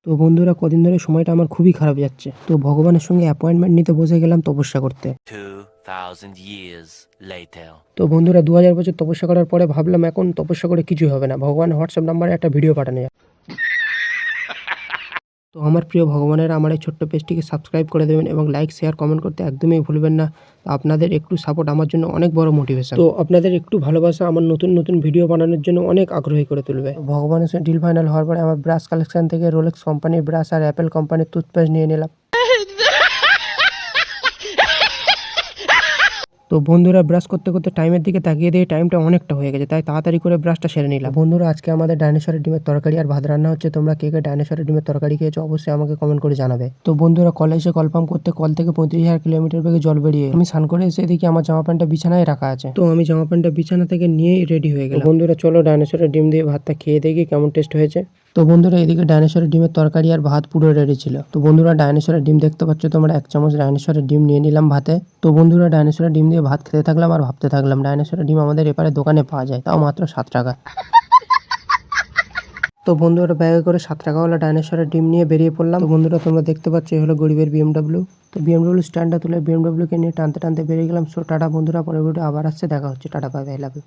তো বন্ধুরা কদিন ধরে সময়টা আমার খুবই খারাপ যাচ্ছে। তো ভগবানের সঙ্গে অ্যাপয়েন্টমেন্ট নিতে বসে গেলাম তপস্যা করতে। 2000 years later. তো বন্ধুরা 2000 বছর তপস্যা করার পরে ভাবলাম এখন তপস্যা করে কিছুই হবে না, ভগবান হোয়াটসঅ্যাপ নাম্বারে একটা ভিডিও পাঠানো যায়। তো আমার প্রিয় ভগবানের আমার এই ছোট্ট পেজটিকে সাবস্ক্রাইব করে দেবেন এবং লাইক শেয়ার কমেন্ট করতে একদমই ভুলবেন না। তো আপনাদের একটু সাপোর্ট আমার জন্য অনেক বড় মোটিভেশন। তো আপনাদের একটু ভালোবাসা আমার নতুন নতুন ভিডিও বানানোর জন্য অনেক আগ্রহী করে তুলবে। তো ভগবানের সঙ্গে ডিল ফাইনাল হওয়ার পরে আমার ব্রাশ কালেকশন থেকে রোলেক্স কোম্পানির ব্রাশ আর অ্যাপেল কোম্পানির টুথপেস্ট নিয়ে নিলাম। তো বন্ধুরা ব্রাশ করতে করতে টাইমের দিকে তাকিয়ে দিয়ে টাইমটা অনেকটা হয়ে গেছে, তাই তাড়াতাড়ি করে ব্রাশটা সেরে নিলাম। বন্ধুরা আজকে আমাদের ডাইনোসরের ডিমের তরকারি আর ভাত রান্না হচ্ছে। তোমরা কে কে ডাইনোসরের ডিমের তরকারি খেয়েছো অবশ্যই আমাকে কমেন্ট করে জানাবে। তো বন্ধুরা কলেজে কলপাম্প করতে কল থেকে 35,000 কিলোমিটার বেগে জল বেরিয়ে আমি স্নান করে এসে দেখি আমার জামা প্যান্টটা বিছানায় রাখা আছে। তো আমি জামা প্যান্টটা বিছানা থেকে নিয়েই রেডি হয়ে গেলাম। বন্ধুরা চলো ডাইনোসরের ডিম দিয়ে ভাতটা খেয়ে দেখি কেমন টেস্ট হয়েছে। তো বন্ধুরা এদিকে ডাইনোসরের ডিমের তরকারি আর ভাত পুরো রেডি ছিল। তো বন্ধুরা ডাইনোসরের ডিম দেখতে পাচ্ছ তোমরা, 1 চামচ ডাইনোসরের ডিম নিয়ে নিলাম ভাতে। তো বন্ধুরা ডাইনোসরের ডিম দিয়ে ভাত খেতে থাকলাম আর ভাবতে থাকলাম ডাইনোসরের ডিম আমাদের এপারে দোকানে পাওয়া যায়, তাও মাত্র 7 টাকা। তো বন্ধুরা ব্যাগে করে 7 টাকাওয়ালা ডাইনোসরের ডিম নিয়ে বেরিয়ে পড়লাম। তো বন্ধুরা তোমরা দেখতে পাচ্ছ এই হলো গরিবের বিএমডব্লিউ। তো বিএমডব্লিউ স্ট্যান্ডটা তুলে বিএমডব্লিউকে নিয়ে টানতে টানতে বেরিয়ে গেলাম। সো টাটা বন্ধুরা, পরের ভিডিও আবার আসছে, দেখা হচ্ছে, tata bye bye, love you.